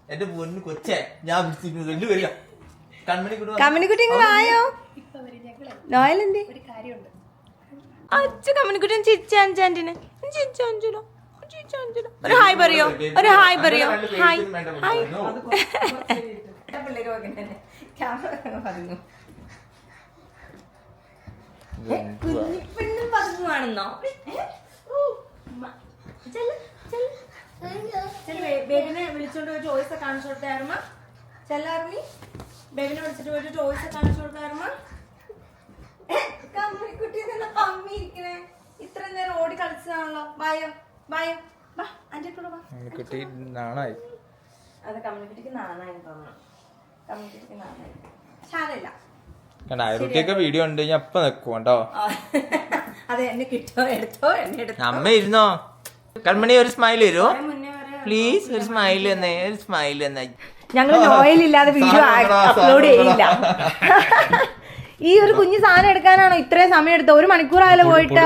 എന്റെ പൊന്നു കൊച്ചേ ഞാൻ വരിക കമ്മനിക്കുട്ടി വായോ നോയലെന്തേ അച്ഛ കമ്മനിക്കുട്ടി ചിരിച്ചാൻചാൻറ്റിന് ചിരിച്ചാഞ്ചലോ ഒരു ഹായ് പറയോ ഒരു ഹായ് പറയോ ഹായ് ഹായ് പെണ്ണും പതുങ്ങുവാണെന്നോ ബേബിനെ വിളിച്ചോണ്ട് പോയി ടോയ്സ് കാണിച്ചു കൊടുത്തായിരുന്ന ചെല്ലാർമി ബേബിനെ വിളിച്ചിട്ട് പോയിട്ട് ടോയ്സ് കാണിച്ചു കൊടുത്തായിരുന്ന കമ്മിക്കുട്ടി അമ്മി ഇരിക്കണേ ഇത്ര നേരം ഓടി കളിച്ചതാണല്ലോ ബായോ ബായോ ബാ അന്റെ കൂടെ ബാ കുട്ടി നാണായി അത് കമ്മിക്കുട്ടിക്ക് നാണായി തോന്നണം കമ്മിക്കുട്ടിക്ക് നാണായി ശാലയില്ല ആയിരൊക്കെ വീഡിയോ ഉണ്ട് ഞാൻ അപ്പൊ നിക്കും കേട്ടോ അതെ എന്നെ കിട്ടോ എടുത്തോ എന്നെ എടുത്തോ അമ്മ ഇരുന്നോ കൺമണി ഒരു സ്മൈൽ തരുമോ പ്ലീസ് ഒരു സ്മൈൽ തന്നെ ഒരു സ്മൈൽ തന്നെ ഞങ്ങൾ നോയൽ ഇല്ലാതെ വീഡിയോ അപ്ലോഡ് ചെയ്യില്ല ഈ ഒരു കുഞ്ഞു സാധനം എടുക്കാനാണോ ഇത്രയും സമയം എടുത്തത് 1 മണിക്കൂറായാലോ പോയിട്ട്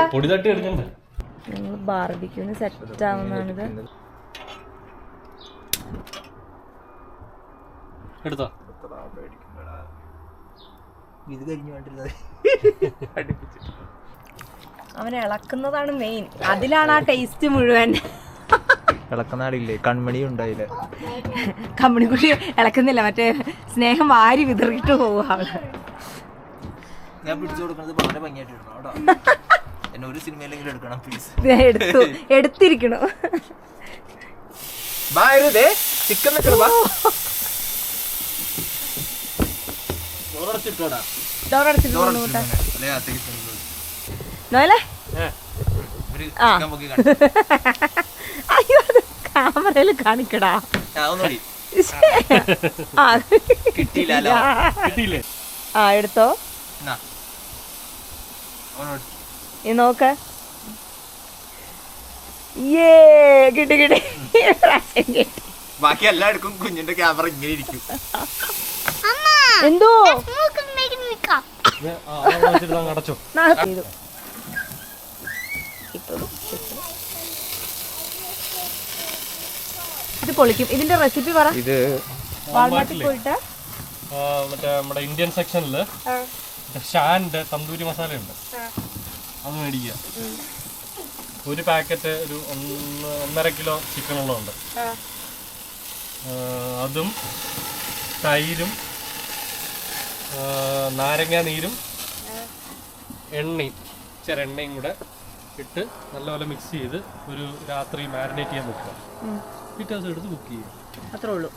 ഞങ്ങൾ ബാർബിക്യൂന് സെറ്റ് ആവുന്നതാണിത് എടുത്തോ ഇത് കഴിഞ്ഞു അവനെ ഇളക്കുന്നതാണ് മെയിൻ അതിലാണ് ആ ടേസ്റ്റ് മുഴുവൻ ഇളക്കുന്നാടില്ലേ കൺമണി ഉണ്ടായില്ല കമ്മണിക്കുട്ടി ഇളക്കുന്നില്ല മറ്റേ സ്നേഹം വാരി വിതറിയിട്ട് പോവുക ഞാൻ പിടിച്ചു കൊടുക്കുന്നത് വളരെ ഭംഗിയായിട്ട് ഇടണം കേട്ടോ എന്നെ ഒരു സിനിമയിലെങ്കിലും എടുക്കണം പ്ലീസ് എടുത്തിരിക്കണു ചിക്കൻ അയ്യോ അത് ക്യാമറയിൽ കാണിക്കടാ ആ എടുത്തോ ഈ നോക്ക കിട്ടി കിട്ടി ബാക്കി എല്ലാവർക്കും കുഞ്ഞിന്റെ ക്യാമറ ഇങ്ങനെ ഇരിക്കും എന്തോ ഇത് പൊളിക്കും ഇതിന്റെ റെസിപ്പി പറ ഇത് വാൾമാർട്ടിൽ പോയിട്ട് മറ്റേ നമ്മുടെ ഇന്ത്യൻ സെക്ഷനില് ഷാന്റെ തന്തൂരി മസാല ഉണ്ട് അത് മേടിക്കുക ഒരു പാക്കറ്റ് ഒരു 1.5 കിലോ ചിക്കനുള്ളതുണ്ട് അതും തൈരും നാരങ്ങ നീരും എണ്ണയും എണ്ണയും കൂടെ ഇട്ട് നല്ലപോലെ മിക്സ് ചെയ്ത് ഒരു രാത്രി മാരിനേറ്റ് ചെയ്യാൻ വെക്കുക പിറ്റേ ദിവസം എടുത്ത് കുക്ക് ചെയ്യും അത്രേ ഉള്ളൂ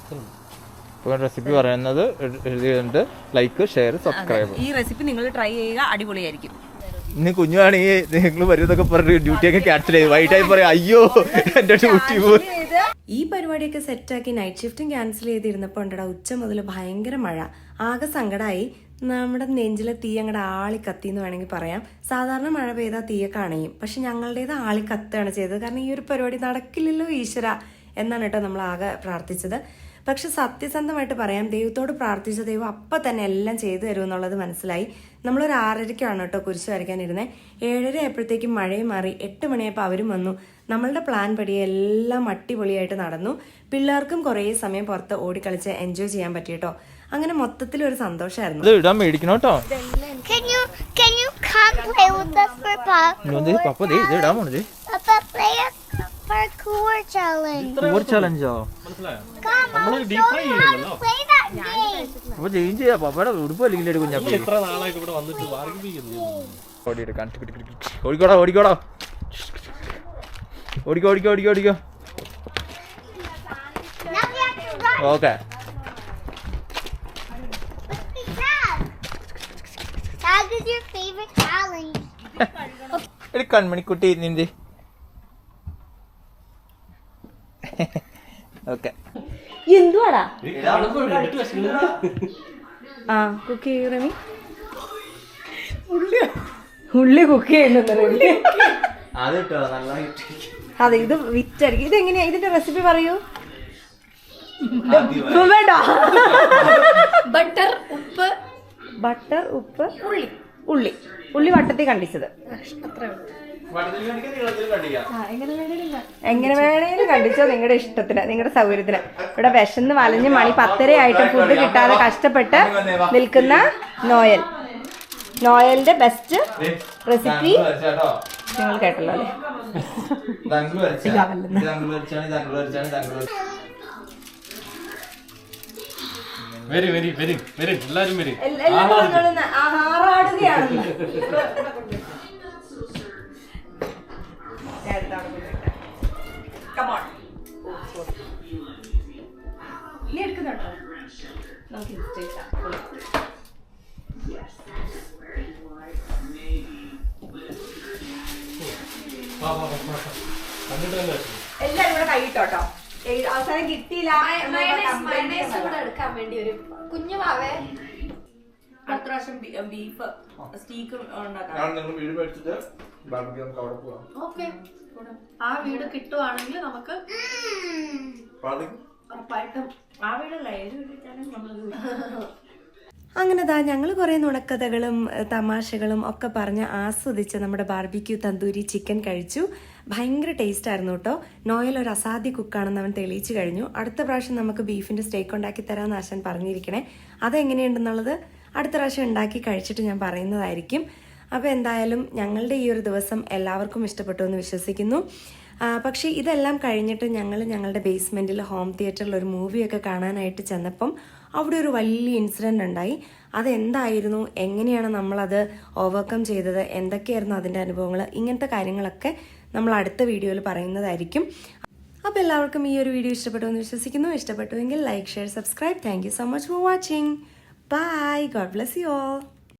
റെസിപ്പി പറയുന്നത് എഴുതിയിട്ടുണ്ട് ലൈക്ക് ഷെയർ സബ്സ്ക്രൈബ് ഈ റെസിപ്പി നിങ്ങൾ ട്രൈ ചെയ്യുക അടിപൊളിയായിരിക്കും ഇന്ന് കുഞ്ഞാണെങ്കിൽ നിങ്ങൾ വരുന്നതൊക്കെ പറഞ്ഞ് ഡ്യൂട്ടിയൊക്കെ ക്യാൻസൽ ചെയ്തു വൈകിട്ടായി പറയാം അയ്യോ എന്റെ ഡ്യൂട്ടി പോയി ഈ പരിപാടിയൊക്കെ സെറ്റാക്കി നൈറ്റ് ഷിഫ്റ്റും ക്യാൻസൽ ചെയ്തിരുന്നപ്പോൾ ഉണ്ടടാ ഉച്ച മുതൽ ഭയങ്കര മഴ ആകെ സങ്കടമായി നമ്മുടെ നെഞ്ചിലെ തീ അങ്ങടെ ആളി കത്തി എന്ന് വേണമെങ്കിൽ പറയാം സാധാരണ മഴ പെയ്താൽ തീയൊക്കെ അണയും പക്ഷെ ഞങ്ങളുടേത് ആളി കത്തുകയാണ് ചെയ്തത് കാരണം ഈ ഒരു പരിപാടി നടക്കില്ലല്ലോ ഈശ്വര എന്നാണ് കേട്ടോ നമ്മൾ ആകെ പ്രാർത്ഥിച്ചത് പക്ഷെ സത്യസന്ധമായിട്ട് പറയാം ദൈവത്തോട് പ്രാർത്ഥിച്ച ദൈവം അപ്പം തന്നെ എല്ലാം ചെയ്തു തരും എന്നുള്ളത് മനസ്സിലായി നമ്മളൊരു 6:30ക്കാണ് കേട്ടോ കുരിശ് വരയ്ക്കാനിരുന്നത് 7:30 ആയപ്പോഴത്തേക്കും മഴയും മാറി 8 മണിയായപ്പോൾ അവരും വന്നു നമ്മളുടെ പ്ലാൻ പടി എല്ലാം അടിപൊളിയായിട്ട് നടന്നു പിള്ളേർക്കും കുറേ സമയം പുറത്ത് ഓടിക്കളിച്ച് എൻജോയ് ചെയ്യാൻ പറ്റി കേട്ടോ അങ്ങനെ മൊത്തത്തിൽ ഒരു സന്തോഷമായിരുന്നു ഇടാൻ മേടിക്കണം കേട്ടോ ചലഞ്ചോ അപ്പൊ ചേഞ്ച് ചെയ്യാം പപ്പയുടെ ഉടുപ്പ് അല്ലെങ്കിൽ കുഞ്ഞാപ്പി ഓടിക്കോടാ ഓടിക്കോടാ ഓടിക്കോ ഓടിക്കോ ഓടിക്കോ ഓടിക്കോ ഓക്കെ കൺമണിക്കുട്ടി നിന്റെ ഓക്കെ എന്തുവാടാ ആ കുക്ക് ചെയ്യൂ ഉള്ളി കുക്ക് ചെയ്യുന്നുണ്ട് അതെ ഇത് വിറ്റായിരിക്കും ഇതെങ്ങനെയാ ഇതിന്റെ റെസിപ്പി പറയൂ വേണ്ട ബട്ടർ ഉപ്പ് ഉള്ളി ഉള്ളി വട്ടത്തിൽ കണ്ടിച്ചത് എങ്ങനെ വേണേലും കണ്ടിച്ചോ, നിങ്ങളുടെ ഇഷ്ടത്തിന്, നിങ്ങളുടെ സൗകര്യത്തിന്. ഇവിടെ വിശന്ന് വലഞ്ഞ് മണി 10:30 ആയിട്ട് ഫുഡ് കിട്ടാതെ കഷ്ടപ്പെട്ട് നിൽക്കുന്ന നോയലിന്റെ ബെസ്റ്റ് റെസിപ്പി നിങ്ങൾ കേട്ടല്ലോ അല്ലേ? വെരി വെരി വെരി വെരി എല്ലാരും വെരി ആറാടുകയാണെന്ന്. നീ എടുക്കുന്നുണ്ടോ? നമുക്ക് എല്ലാരും കൂടെ കൈയിട്ടോട്ടോ. അവസാനം കിട്ടിയില്ല. എടുക്കാൻ വേണ്ടി ഒരു കുഞ്ഞു മാവേ അടുത്ത പ്രാവശ്യം ബീഫ് സ്റ്റീക്ക് ഉണ്ടാക്കാം. ഓക്കെ. ആ വീട് കിട്ടുവാണെങ്കിൽ നമുക്ക് ഉറപ്പായിട്ടും ആ വീടല്ല ഏത് വീട്ടിലും നമ്മളത്. അങ്ങനെ ഞങ്ങൾ കുറേ നുണക്കഥകളും തമാശകളും ഒക്കെ പറഞ്ഞ് ആസ്വദിച്ച് നമ്മുടെ ബാർബിക്യൂ തന്തൂരി ചിക്കൻ കഴിച്ചു. ഭയങ്കര ടേസ്റ്റ് ആയിരുന്നു കേട്ടോ. നോയൽ ഒരു അസാധ്യ കുക്കാണെന്ന് അവൻ തെളിയിച്ചു കഴിഞ്ഞു. അടുത്ത പ്രാവശ്യം നമുക്ക് ബീഫിന്റെ സ്റ്റേക്ക് ഉണ്ടാക്കി തരാമെന്ന് ആശാൻ പറഞ്ഞിരിക്കണേ. അതെങ്ങനെയുണ്ടെന്നുള്ളത് അടുത്ത പ്രാവശ്യം ഉണ്ടാക്കി കഴിച്ചിട്ട് ഞാൻ പറയുന്നതായിരിക്കും. അപ്പോൾ എന്തായാലും ഞങ്ങളുടെ ഈ ഒരു ദിവസം എല്ലാവർക്കും ഇഷ്ടപ്പെട്ടു എന്ന് വിശ്വസിക്കുന്നു. പക്ഷേ ഇതെല്ലാം കഴിഞ്ഞിട്ട് ഞങ്ങളുടെ ബേസ്മെൻറ്റിൽ ഹോം തിയേറ്ററിൽ ഒരു മൂവിയൊക്കെ കാണാനായിട്ട് ചെന്നപ്പം അവിടെ ഒരു വലിയ ഇൻസിഡൻ്റ് ഉണ്ടായി. അതെന്തായിരുന്നു, എങ്ങനെയാണ് നമ്മളത് ഓവർകം ചെയ്തത്, എന്തൊക്കെയായിരുന്നു അതിൻ്റെ അനുഭവങ്ങൾ, ഇങ്ങനത്തെ കാര്യങ്ങളൊക്കെ നമ്മൾ അടുത്ത വീഡിയോയിൽ പറയുന്നതായിരിക്കും. അപ്പോൾ എല്ലാവർക്കും ഈ ഒരു വീഡിയോ ഇഷ്ടപ്പെട്ടു എന്ന് വിശ്വസിക്കുന്നു. ഇഷ്ടപ്പെട്ടുവെങ്കിൽ like, share, subscribe. Thank you so much for watching. Bye. God bless you all.